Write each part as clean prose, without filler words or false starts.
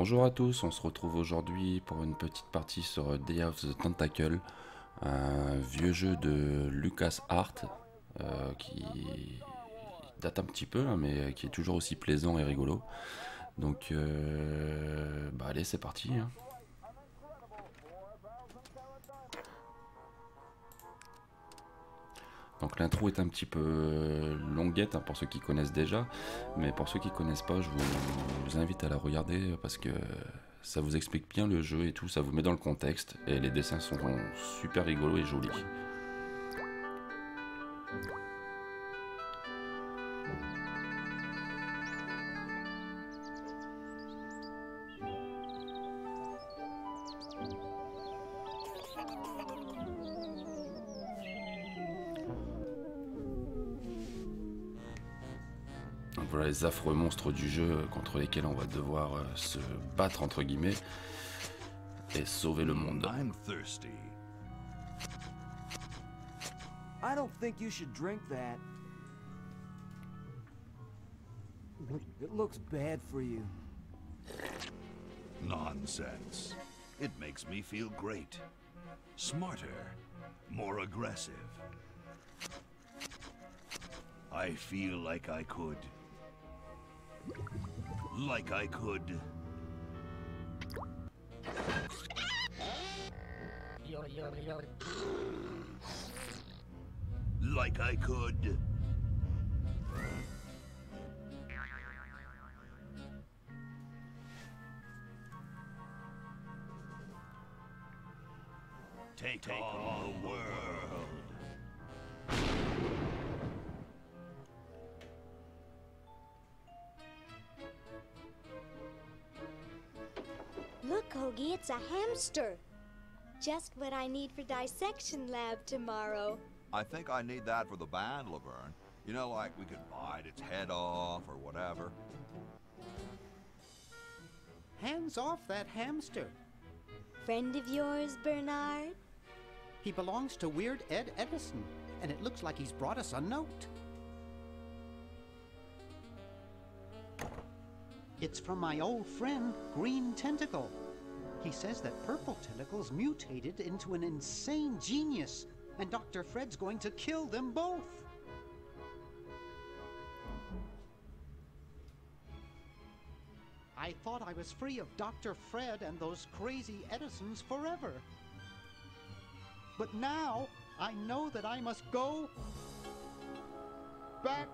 Bonjour à tous, on se retrouve aujourd'hui pour une petite partie sur Day of the Tentacle, un vieux jeu de LucasArts qui date un petit peu hein, mais qui est toujours aussi plaisant et rigolo. Donc bah allez, c'est parti hein. Donc l'intro est un petit peu longuette hein, pour ceux qui connaissent déjà, mais pour ceux qui connaissent pas, je vous invite à la regarder parce que ça vous explique bien le jeu et tout, ça vous met dans le contexte et les dessins sont super rigolos et jolis. Donc voilà les affreux monstres du jeu contre lesquels on va devoir se battre entre guillemets et sauver le monde. I'm thirsty. I don't think you should drink that. It looks bad for you. Nonsense. It makes me feel great. Smarter. More aggressive. I feel like I could. Like I could. Like I could. Take on the world. Look, Hoagie, it's a hamster. Just what I need for dissection lab tomorrow. I think I need that for the band, Laverne. You know, like we could bite its head off or whatever. Hands off that hamster. Friend of yours, Bernard? He belongs to Weird Ed Edison, and it looks like he's brought us a note. It's from my old friend, Green Tentacle. He says that Purple Tentacle's mutated into an insane genius, and Dr. Fred's going to kill them both. I thought I was free of Dr. Fred and those crazy Edisons forever. But now, I know that I must go back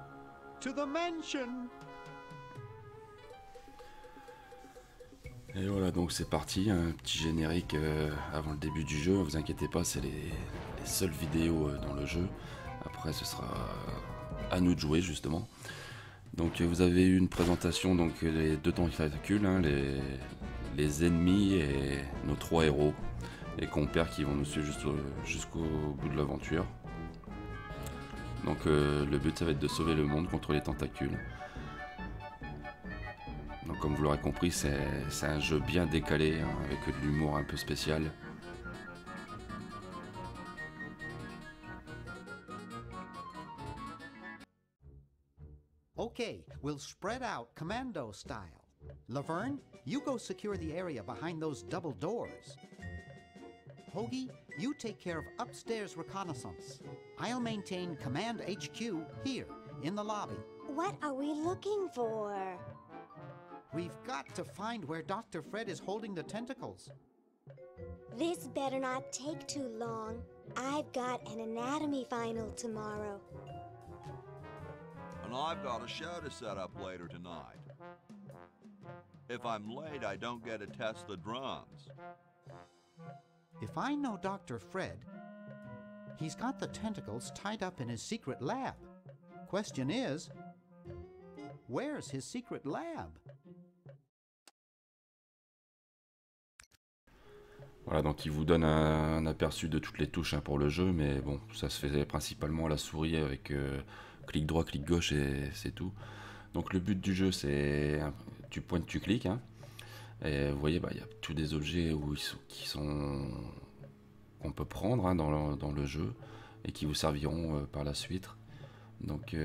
to the mansion. Et voilà, donc c'est parti, un petit générique avant le début du jeu, vous inquiétez pas, c'est les seules vidéos dans le jeu. Après ce sera à nous de jouer justement. Donc vous avez eu une présentation, donc les deux tentacules, hein, les ennemis et nos trois héros, les compères qui vont nous suivre jusqu'au bout de l'aventure. Donc le but ça va être de sauver le monde contre les tentacules. Donc comme vous l'aurez compris, c'est un jeu bien décalé, hein, avec de l'humour un peu spécial. Okay, we'll spread out commando style. Laverne, you go secure the area behind those double doors. Hoagie, you take care of upstairs reconnaissance. I'll maintain Command HQ here, in the lobby. What are we looking for? We've got to find where Dr. Fred is holding the tentacles. This better not take too long. I've got an anatomy final tomorrow. And I've got a show to set up later tonight. If I'm late, I don't get to test the drums. If I know Dr. Fred, he's got the tentacles tied up in his secret lab. Question is, where's his secret lab? Voilà, donc il vous donne un aperçu de toutes les touches hein, pour le jeu, mais bon, ça se faisait principalement à la souris avec clic droit, clic gauche et c'est tout. Donc le but du jeu c'est, tu pointes, tu cliques, hein, et vous voyez, bah, y a tous des objets qu'on peut prendre hein, dans le jeu et qui vous serviront par la suite. Donc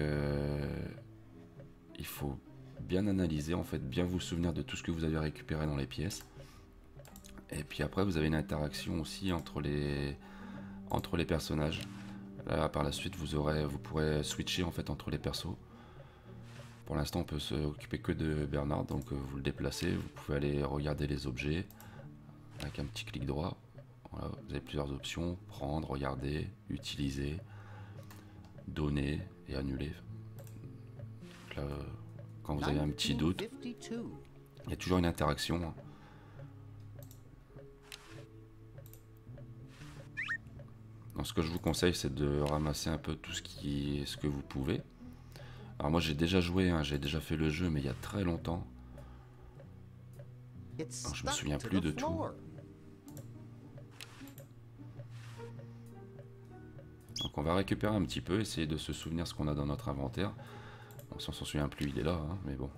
il faut bien analyser, en fait, bien vous souvenir de tout ce que vous avez récupéré dans les pièces. Et puis après, vous avez une interaction aussi entre les personnages. Là, par la suite, vous pourrez switcher en fait entre les persos. Pour l'instant, on peut s'occuper que de Bernard, donc vous le déplacez, vous pouvez aller regarder les objets avec un petit clic droit. Voilà, vous avez plusieurs options: prendre, regarder, utiliser, donner et annuler. Donc là, quand vous avez un petit doute, il y a toujours une interaction. Donc ce que je vous conseille, c'est de ramasser un peu tout ce que vous pouvez. Alors moi j'ai déjà joué, hein, j'ai déjà fait le jeu, mais il y a très longtemps. Donc, je me souviens plus de tout. Donc on va récupérer un petit peu, essayer de se souvenir ce qu'on a dans notre inventaire. Bon, si on s'en souvient plus, il est là, hein, mais bon.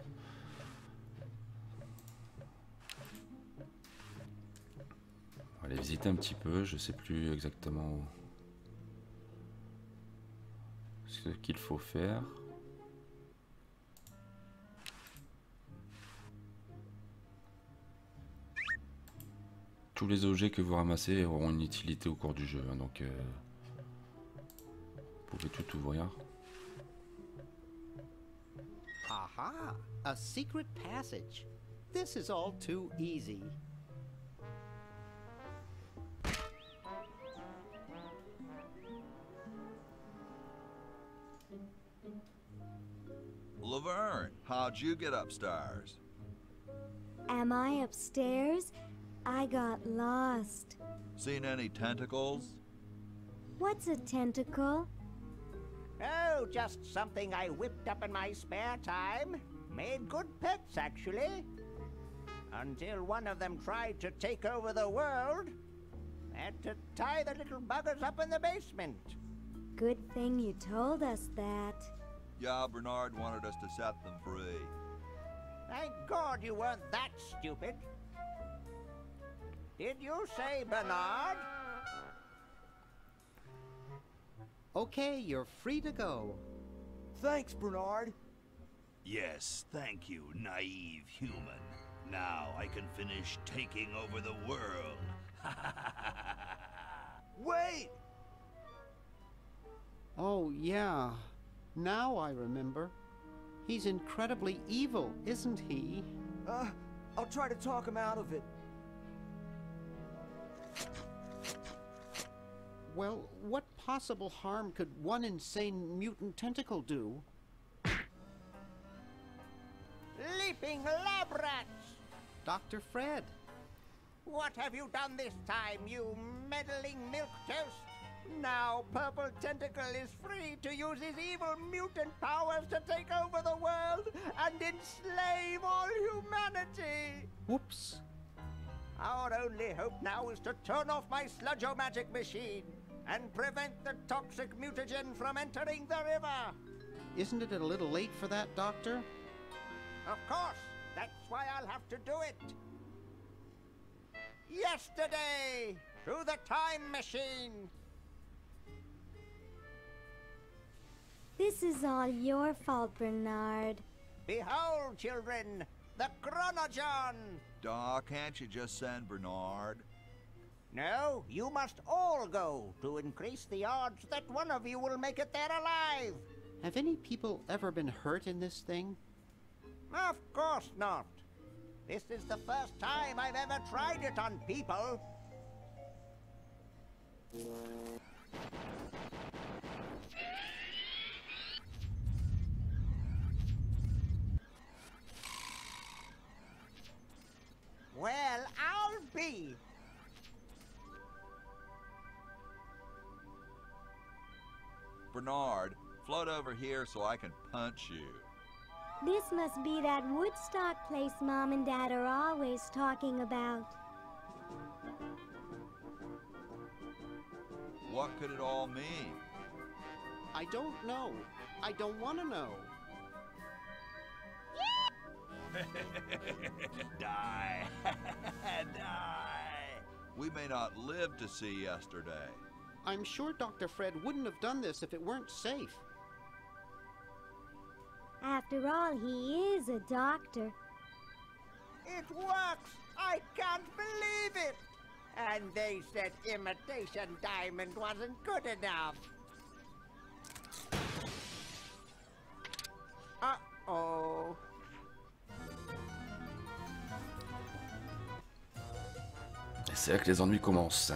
On va aller visiter un petit peu, je sais plus exactement ce qu'il faut faire. Tous les objets que vous ramassez auront une utilité au cours du jeu, hein, donc vous pouvez tout ouvrir. Aha! A secret passage. This is all too easy. Laverne, how'd you get upstairs? Am I upstairs? I got lost. Seen any tentacles? What's a tentacle? Oh, just something I whipped up in my spare time. Made good pets, actually. Until one of them tried to take over the world. Had to tie the little buggers up in the basement. Good thing you told us that. Yeah, Bernard wanted us to set them free. Thank God you weren't that stupid. Did you say Bernard? Okay, you're free to go. Thanks, Bernard. Yes, thank you, naive human. Now I can finish taking over the world. Wait! Oh, yeah. Now I remember. He's incredibly evil, isn't he? I'll try to talk him out of it. Well, what possible harm could one insane mutant tentacle do? Leaping lab rats! Dr. Fred. What have you done this time, you meddling milquetoast? Now Purple Tentacle is free to use his evil mutant powers to take over the world and enslave all humanity! Whoops. Our only hope now is to turn off my sludge-o-magic machine and prevent the toxic mutagen from entering the river. Isn't it a little late for that, Doctor? Of course, that's why I'll have to do it. Yesterday, through the time machine. This is all your fault, Bernard. Behold, children, the Chronogon. Doc, can't you just send Bernard? No, you must all go to increase the odds that one of you will make it there alive. Have any people ever been hurt in this thing? Of course not. This is the first time I've ever tried it on people. Well, I'll be. Bernard, float over here so I can punch you. This must be that Woodstock place Mom and Dad are always talking about. What could it all mean? I don't know. I don't want to know. Die. Die. We may not live to see yesterday. I'm sure Dr. Fred wouldn't have done this if it weren't safe. After all, he is a doctor. It works! I can't believe it! And they said imitation diamond wasn't good enough. Uh-oh. Et c'est là que les ennuis commencent.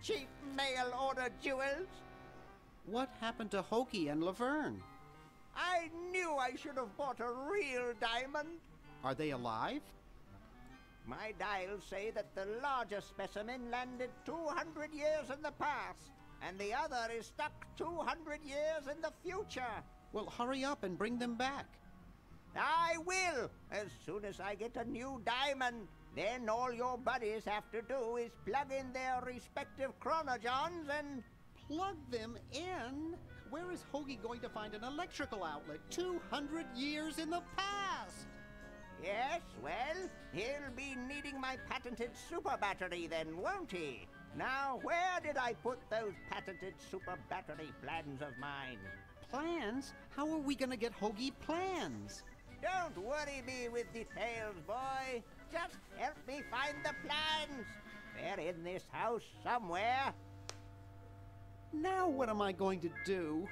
Cheap mail order jewels. What happened to Hoagie and Laverne? I knew I should have bought a real diamond. Are they alive? My dials say that the larger specimen landed 200 years in the past, and the other is stuck 200 years in the future. Well, hurry up and bring them back. I will, as soon as I get a new diamond. Then all your buddies have to do is plug in their respective chronogens and... Plug them in? Where is Hoagie going to find an electrical outlet 200 years in the past? Yes, well, he'll be needing my patented super battery then, won't he? Now, where did I put those patented super battery plans of mine? Plans? How are we gonna get Hoagie plans? Don't worry me with details, boy. Just help me find the plans. They're in this house somewhere. Now what am I going to do?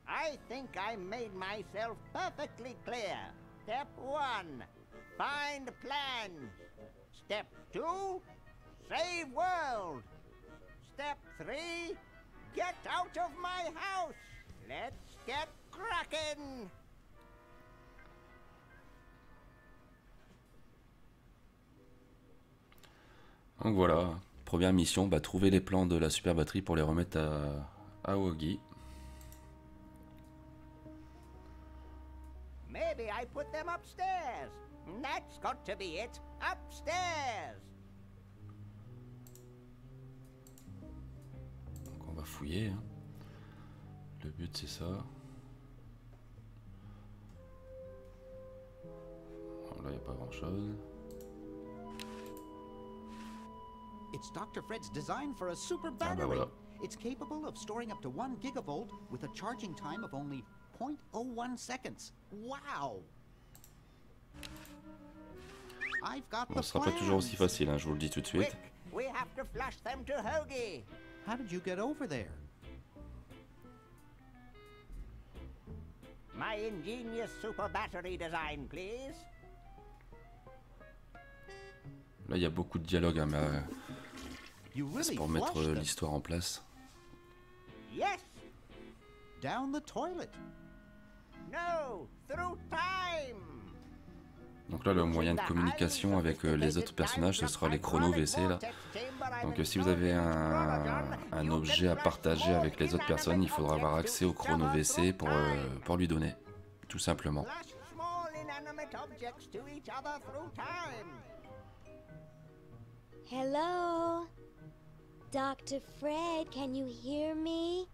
I think I made myself perfectly clear. Step 1, find plans. Step 2, save world. Step 3, get out of my house. Let's get cracking. Donc voilà, première mission, trouver les plans de la super batterie pour les remettre à Hoagie. Maybe I put them upstairs. That's got to be it. Upstairs. Donc on va fouiller. Hein. Le but c'est ça. Bon, là il n'y a pas grand chose. It's Dr. Fred's design for a super battery. Voilà. It's capable of storing up to 1 gigavolt with a charging time of only 0.01 seconds. Wow! I've got Bon, ce sera pas toujours aussi facile, hein, je vous le dis tout de suite. Quick, we have to flush them to Hoagie. How did you get over there? My ingenious super battery design, please. Là il y a beaucoup de dialogue, hein, mais You c'est really pour mettre flushed them. l'histoire en place. Yes. Down the toilet. No. Through time. Donc là le moyen de communication avec les autres personnages ce sera les chrono WC là. Donc si vous avez un objet à partager avec les autres personnes, il faudra avoir accès au chrono WC pour lui donner, tout simplement. Flash small inanimate objects to each other through time. Hello? Dr. Fred, can you hear me?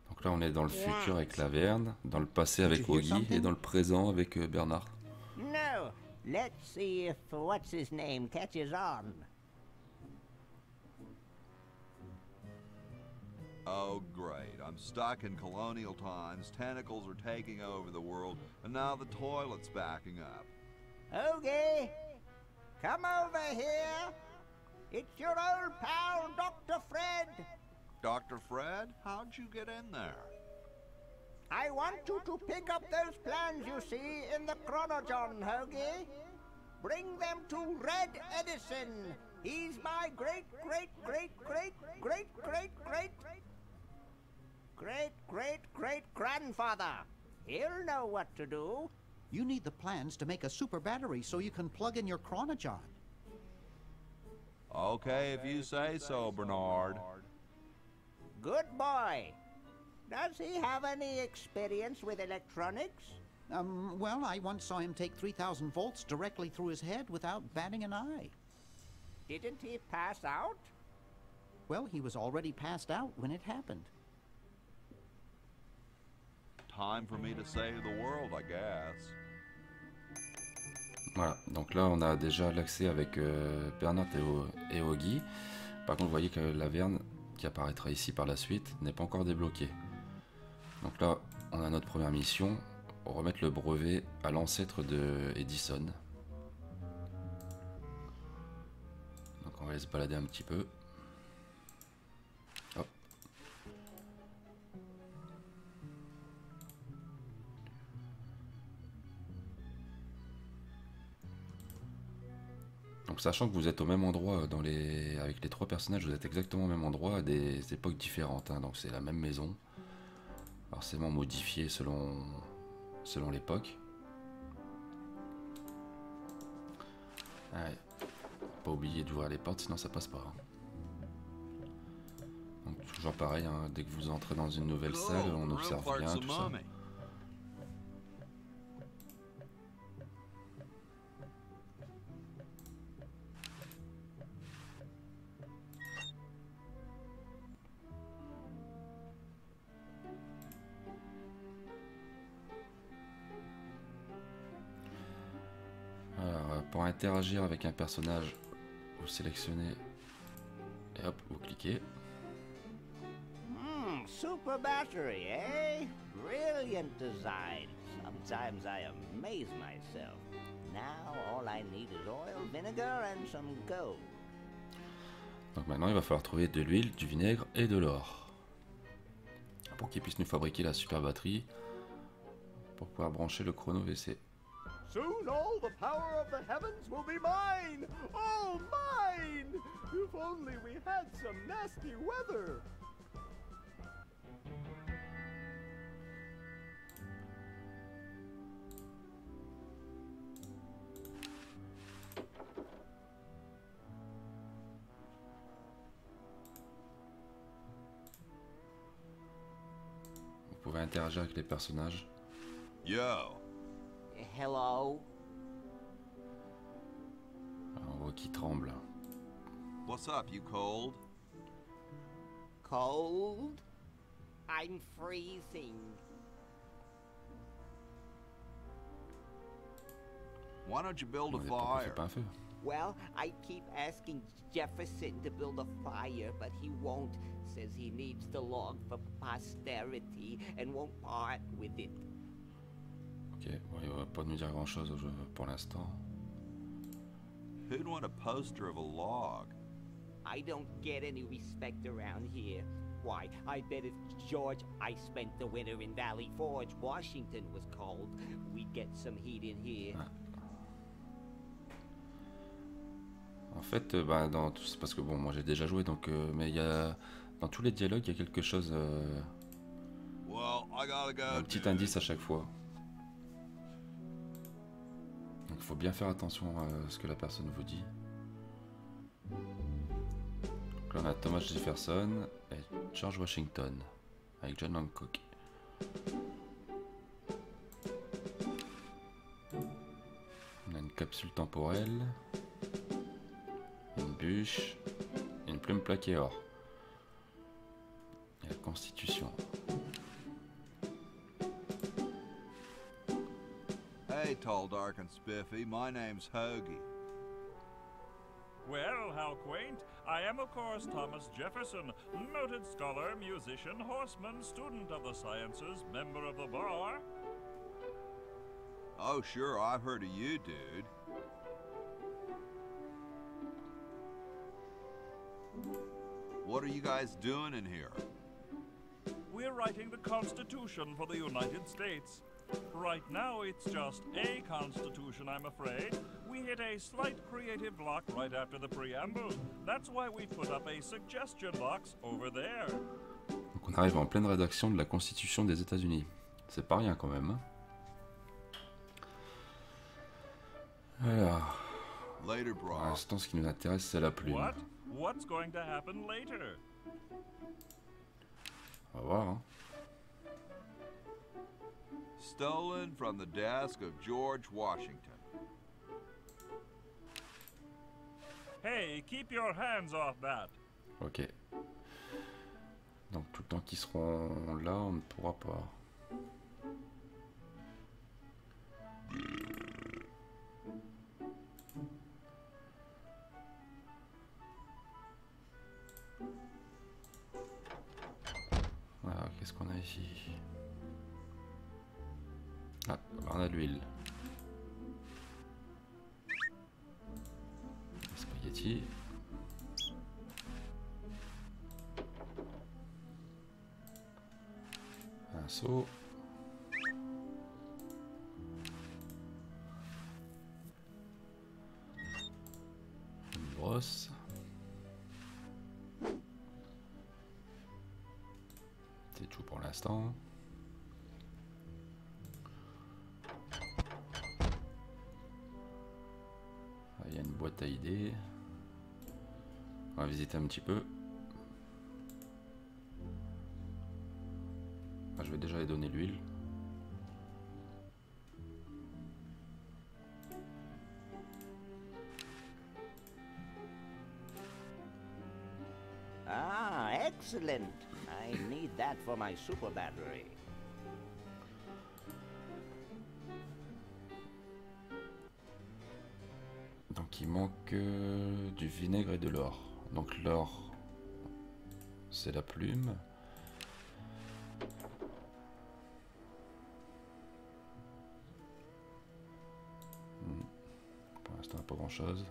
Donc là on est dans le futur avec Laverne, dans le passé avec Hoagie et dans le présent avec Bernard. No. Let's see if what's his name catches on. Oh, great. I'm stuck in colonial times, tentacles are taking over the world, and now the toilet's backing up. Hoagie, come over here. It's your old pal, Dr. Fred. Dr. Fred, how'd you get in there? I want you to pick up those plans you see in the chronogen, Hoagie. Bring them to Red Edison. He's my great-great-great-great-great-great-great-great-grandfather. He'll know what to do. You need the plans to make a super battery so you can plug in your chronogen. Okay, if you say so, Bernard. Good boy. Does he have any experience with electronics? Well, I once saw him take 3,000 volts directly through his head without batting an eye. Didn't he pass out? Well, he was already passed out when it happened. Time for me to save the world, I guess. Voilà, donc là on a déjà l'accès avec Bernard et Augie. Par contre vous voyez que la Verne qui apparaîtra ici par la suite n'est pas encore débloquée. Donc là on a notre première mission, remettre le brevet à l'ancêtre de Edison. Donc on va aller se balader un petit peu. Hop. Donc sachant que vous êtes au même endroit avec les trois personnages, vous êtes exactement au même endroit à des époques différentes, hein. Donc c'est la même maison, forcément modifiée selon l'époque. Ouais. Pas oublier d'ouvrir les portes, sinon ça passe pas. Donc toujours pareil, hein, dès que vous entrez dans une nouvelle salle, on observe bien tout ça. Alors, pour interagir avec un personnage, vous sélectionnez et hop, vous cliquez. Super battery, eh? Brilliant design. Sometimes I amaze myself. Now all I need is oil, vinegar and some gold. Donc maintenant il va falloir trouver de l'huile, du vinaigre et de l'or pour qu'il puisse nous fabriquer la super batterie pour pouvoir brancher le chrono WC. Soon all the power of the heavens will be mine! All mine! If only we had some nasty weather! Vous pouvez interagir avec les personnages. Yo. Hello? Alors, on voit qu'il tremble. What's up, you cold? Cold? I'm freezing. Why don't you build a Pourquoi il fait fire? pas un feu? Well, I keep asking Jefferson to build a fire, but he won't. Says he needs the log for posterity and won't part with it. Ok, bon, il va pas nous dire grand chose pour l'instant. Who'd want a poster of a log? I don't get any respect around here. Why, I bet if George I spent the winter in Valley Forge, Washington was cold, we'd get some heat in here. Ah. En fait, bah, c'est parce que bon, moi j'ai déjà joué, donc mais il y a dans tous les dialogues, il y a quelque chose, Well, I gotta go. un petit indice à chaque fois. Donc il faut bien faire attention à ce que la personne vous dit. Donc là on a Thomas Jefferson et George Washington avec John Hancock. On a une capsule temporelle, une bûche, une plume plaquée or. Et la Constitution. Hey, tall, dark, and spiffy. My name's Hoagie. Well, how quaint. I am, of course, Thomas Jefferson, noted scholar, musician, horseman, student of the sciences, member of the bar. Oh, sure, I've heard of you, dude. What are you guys doing in here? We're writing the Constitution for the United States. Right now, it's just a Constitution, I'm afraid. We hit a slight creative block right after the preamble. That's why we put up a suggestion box over there. Donc on arrive en pleine rédaction de la Constitution des États-Unis. C'est pas rien quand même. Alors, Later, pour bro. l'instant, ce qui nous intéresse, c'est la plume. What? What's going to happen later? On va voir. Hein. stolen from the desk of George Washington. Hey, keep your hands off that. Ok. Donc tout le temps qu'ils seront là, on ne pourra pas. Alors, qu'est-ce qu'on a ici? Ah, on a de l'huile. Spaghetti. Un seau. Une brosse. C'est tout pour l'instant. Il y a une boîte à idées. On va visiter un petit peu. Je vais déjà lui donner l'huile. Ah, excellent. I need that for my super battery. Donc il manque du vinaigre et de l'or. Donc l'or, c'est la plume. Pour l'instant, pas grand chose.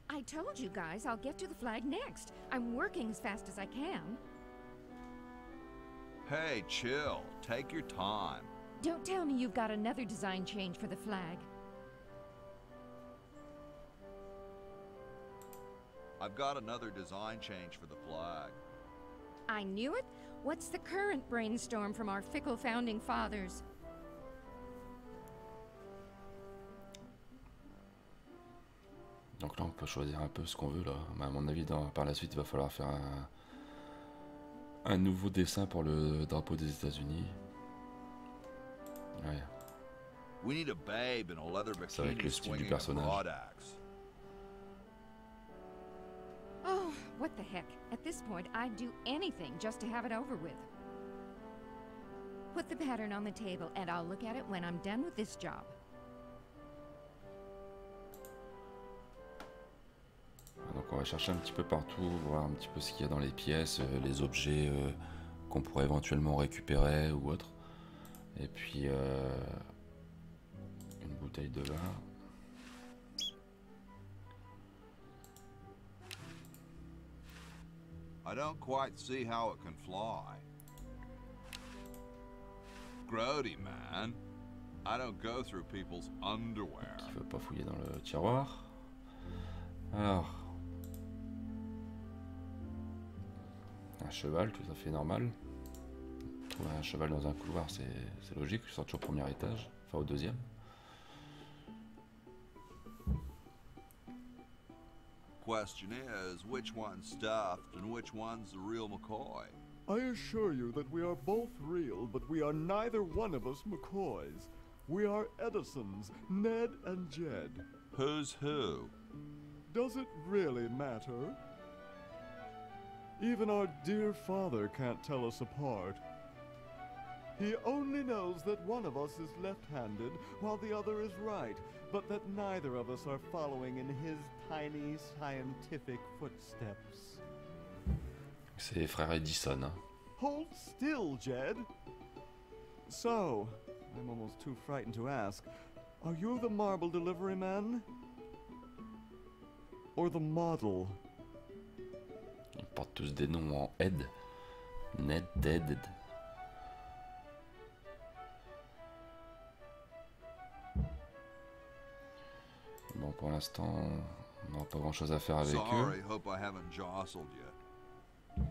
I told you guys I'll get to the flag next. I'm working as fast as I can. Hey, chill. Take your time. Don't tell me you've got another design change for the flag. I've got another design change for the flag. I knew it. What's the current brainstorm from our fickle founding fathers? Donc là, on peut choisir un peu ce qu'on veut là. Mais à mon avis, par la suite, il va falloir faire un nouveau dessin pour le drapeau des États-Unis. Ouais. We need a babe in a leather C'est avec bikini le style du swinging a personnage. broadaxe. Oh, what the heck. At this point, I'd do anything just to have it over with. Put the pattern on the table and I'll look at it when I'm done with this job. Donc on va chercher un petit peu partout, voir un petit peu ce qu'il y a dans les pièces, les objets qu'on pourrait éventuellement récupérer ou autre. Et puis une bouteille de vin. I don't quite see how it can fly. Grody, man. I don't go through people's underwear. Qui veut pas fouiller dans le tiroir. Alors. Un cheval, tout à fait normal. Trouver un cheval dans un couloir, c'est logique. Je sors toujours au premier étage, enfin au deuxième. Question is, which one's stuffed and which one's the real McCoy? I assure you that we are both real, but we are neither one of us McCoys. We are Edisons, Ned and Jed. Who's who? Does it really matter? Even our dear father can't tell us apart. He only knows that one of us is left-handed while the other is right, but that neither of us are following in his tiny scientific footsteps. C'est les frères Edison. Hein. Hold still, Jed. So, I'm almost too frightened to ask, are you the marble delivery man? Or the model? Ils portent tous des noms en Ed. Ned, Ted. Bon, pour l'instant, on n'aura pas grand chose à faire avec Sorry, eux. hope I haven't jostled you.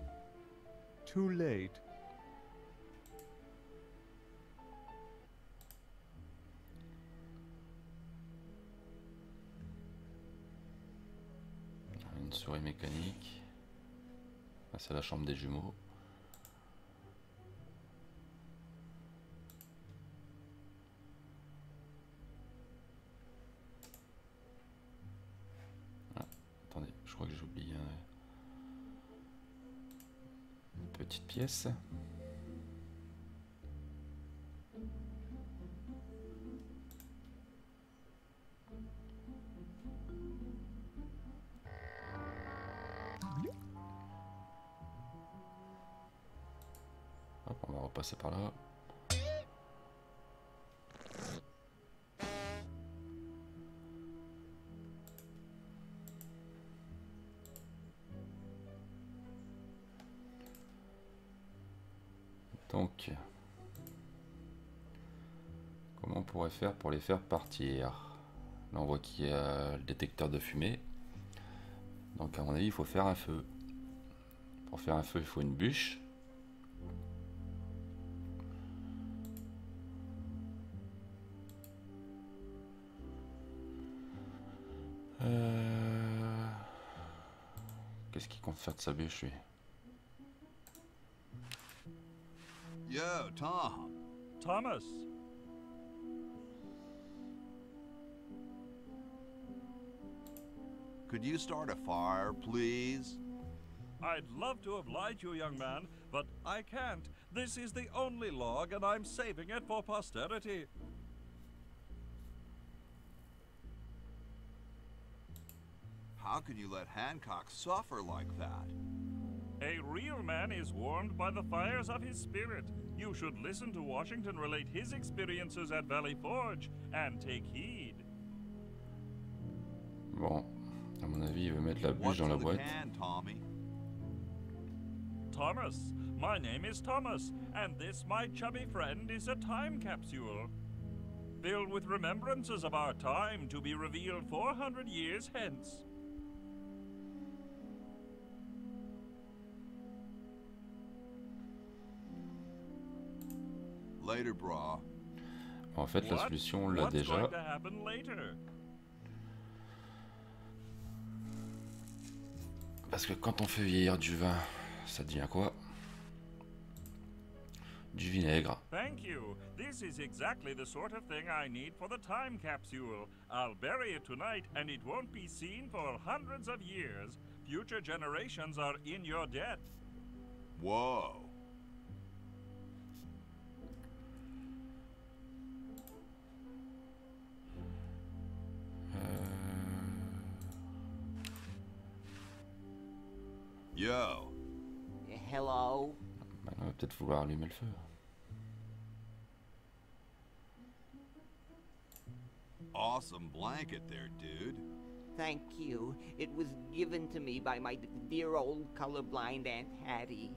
Too late. Une souris mécanique. Là, c'est la chambre des jumeaux. Ah, attendez, je crois que j'ai oublié une petite pièce. Hop, on va repasser par là. Donc, comment on pourrait faire pour les faire partir? Là, on voit qu'il y a le détecteur de fumée. Donc, à mon avis, il faut faire un feu. Pour faire un feu, il faut une bûche. Qu'est-ce qu'il compte faire de sa bûche, lui? Yo, Tom. Thomas. Could you start a fire, please? I'd love to oblige you, young man, but I can't. This is the only log, and I'm saving it for posterity. How can you let Hancock suffer like that? A real man is warmed by the fires of his spirit. You should listen to Washington relate his experiences at Valley Forge and take heed. Bon, à mon avis, il veut mettre la bûche dans la boîte. Thomas, my name is Thomas, and this, my chubby friend, is a time capsule. Filled with remembrances of our time to be revealed 400 years hence. Later, brah. En fait, la solution, on l'a déjà. Parce que quand on fait vieillir du vin, ça devient quoi? Du vinaigre. Thank you. This is exactly the sort of thing I need for the time capsule. I'll bury it tonight, and it won't be seen for hundreds of years. Future generations are in your debt. Whoa. Yo. Hello. On va peut-être vouloir allumer le feu. Awesome blanket there, dude. Thank you. It was given to me by my dear old colorblind Aunt Hattie.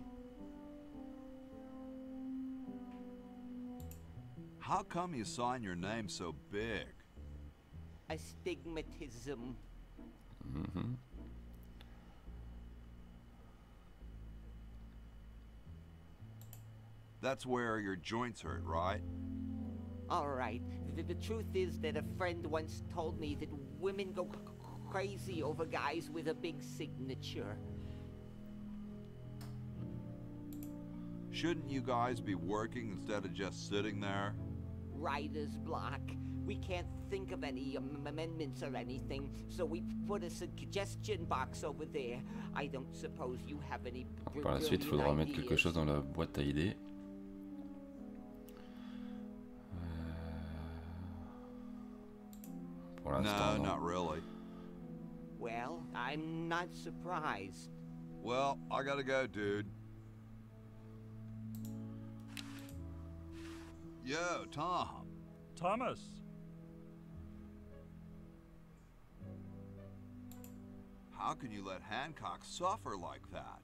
How come you sign your name so big? Astigmatism. Mm-hmm. That's where your joints hurt, right? All right. The truth is that a friend once told me that women go crazy over guys with a big signature. Shouldn't you guys be working instead of just sitting there? Writer's block. We can't think of any amendments or anything, so we put a suggestion box over there. I don't suppose you have any Par la suite, il faudra mettre quelque chose dans la boîte à idées. Pour l'instant, no, not really. Well, I'm not surprised. Well, I gotta go, dude. Yo, Tom. Thomas. How can you let Hancock suffer like that?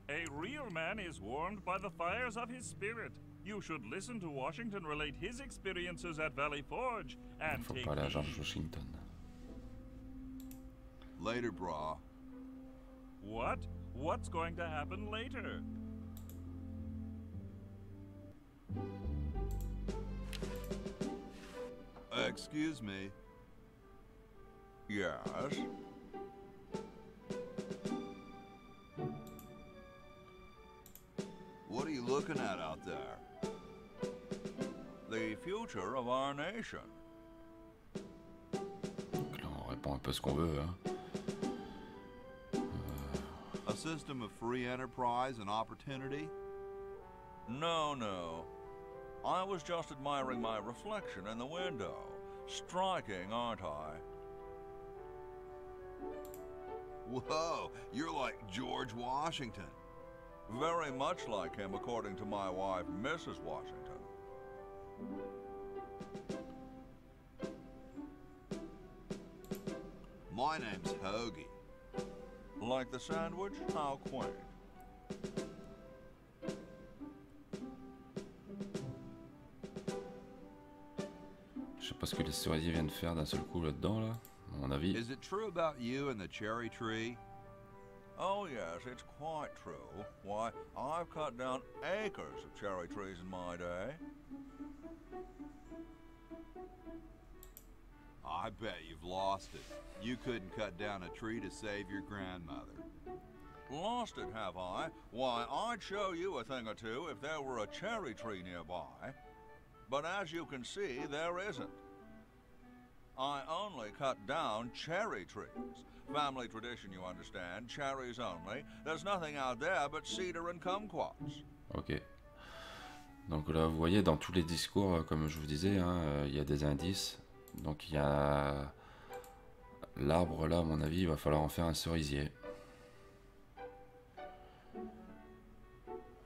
A real man is warmed by the fires of his spirit. You should listen to Washington relate his experiences at Valley Forge and faut take parler à heed. George Washington. Later, brah. What? What's going to happen later? Excuse me. Yes? looking at out there? The future of our nation. Donc là, on répond un peu ce qu'on veut, hein. A system of free enterprise and opportunity? No, no. I was just admiring my reflection in the window. Striking, aren't I? Whoa, you're like George Washington. Very much like him, according to my wife, Mrs. Washington. My name's Hoagie. Like the sandwich? How quaint. Je sais pas ce que les cerisiers viennent faire d'un seul coup là-dedans, là, à mon avis. Is it true about you and the cherry tree? Oh yes, it's quite true. Why, I've cut down acres of cherry trees in my day. I bet you've lost it. You couldn't cut down a tree to save your grandmother. Lost it, have I? Why, I'd show you a thing or two if there were a cherry tree nearby. But as you can see, there isn't. I only cut down cherry trees. Family tradition, you understand. Cherries only. There's nothing out there but cedar and kumquats. Ok. Donc là, vous voyez, dans tous les discours, comme je vous disais, hein, il y a des indices. Donc il y a l'arbre là, à mon avis, il va falloir en faire un cerisier.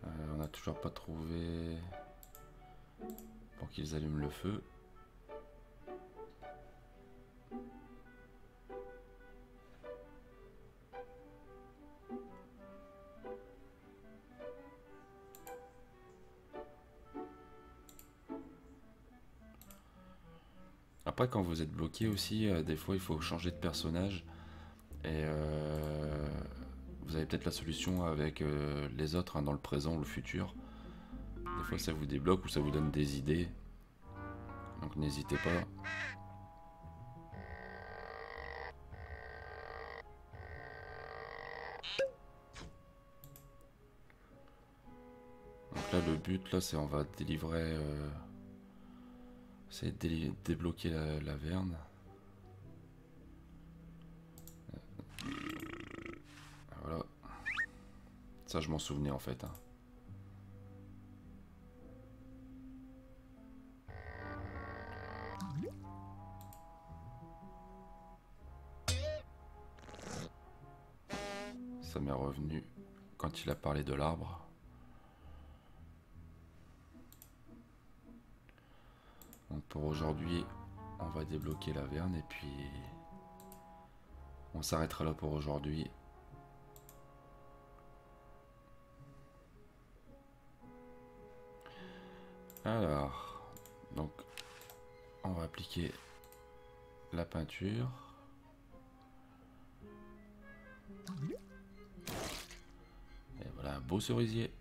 On n'a toujours pas trouvé pour qu'ils allument le feu. Après, quand vous êtes bloqué aussi, des fois il faut changer de personnage. Et vous avez peut-être la solution avec les autres, hein, dans le présent ou le futur. Des fois ça vous débloque ou ça vous donne des idées. Donc n'hésitez pas. Donc là le but là c'est on va délivrer... c'est débloquer la verne. Voilà. Ça, je m'en souvenais en fait, hein. Ça m'est revenu quand il a parlé de l'arbre. Donc pour aujourd'hui, on va débloquer la verne et puis on s'arrêtera là pour aujourd'hui. Alors, donc on va appliquer la peinture. Et voilà un beau cerisier.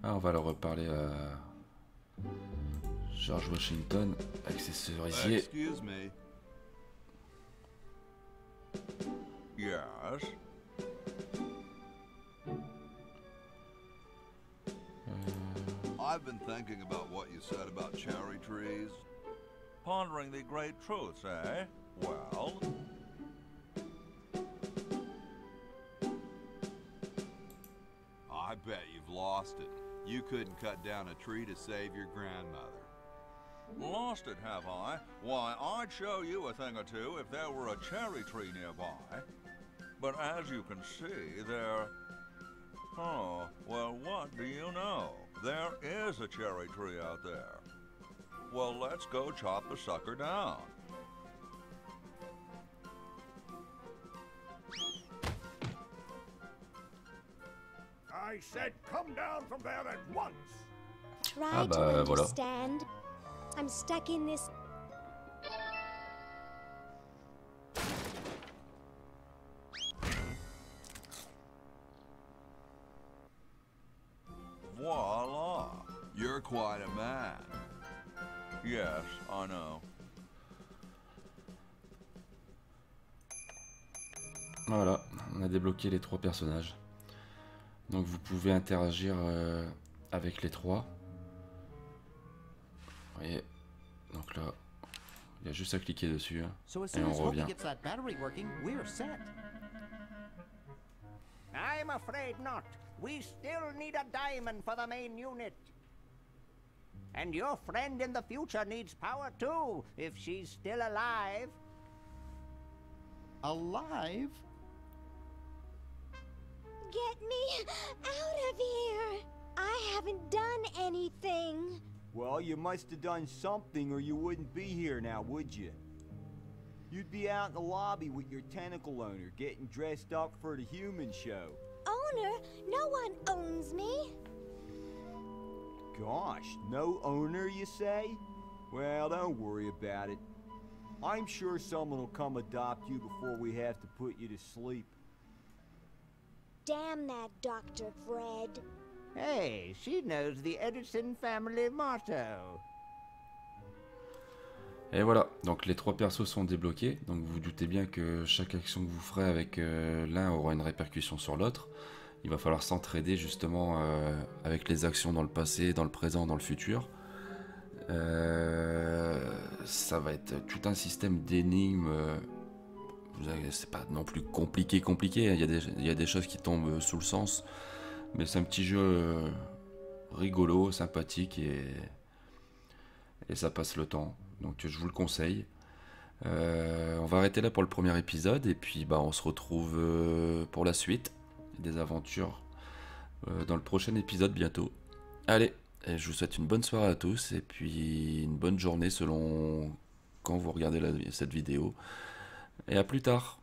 Ah, on va leur reparler à George Washington avec ses cerisiers. Excuse me. Yes? I've been thinking about what you said about cherry trees. Pondering the great truths, eh? Well... I bet you've lost it. You couldn't cut down a tree to save your grandmother. Lost it, have I? Why, I'd show you a thing or two if there were a cherry tree nearby. But as you can see, there... Oh, well, what do you know? There is a cherry tree out there. Well, let's go chop the sucker down. I said come down from there at once. Try to understand. I'm stuck in this quite a man. Yes, I know. Voilà, on a débloqué les 3 personnages. Donc vous pouvez interagir avec les 3. Vous voyez, donc là, il y a juste à cliquer dessus hein, So as et soon on as Hoagie revient. gets that battery working, we're set. I'm afraid not. We still need a diamond for the main unit. And your friend in the future needs power too, if she's still alive. Alive? Get me out of here! I haven't done anything. Well, you must have done something or you wouldn't be here now, would you? You'd be out in the lobby with your tentacle owner, getting dressed up for the human show. Owner? No one owns me. Gosh, no owner, you say? Well, don't worry about it. I'm sure someone will come adopt you before we have to put you to sleep. Damn that Dr. Fred. Hey, she knows the Edison family motto. Et voilà, donc les 3 persos sont débloqués. Donc vous vous doutez bien que chaque action que vous ferez avec l'un aura une répercussion sur l'autre. Il va falloir s'entraider justement avec les actions dans le passé, dans le présent, dans le futur. Ça va être tout un système d'énigmes. C'est pas non plus compliqué. Il y a des choses qui tombent sous le sens. Mais c'est un petit jeu rigolo, sympathique et ça passe le temps. Donc je vous le conseille. On va arrêter là pour le premier épisode. Et puis on se retrouve pour la suite des aventures dans le prochain épisode bientôt. Allez, je vous souhaite une bonne soirée à tous. Et puis une bonne journée selon quand vous regardez cette vidéo. Et à plus tard.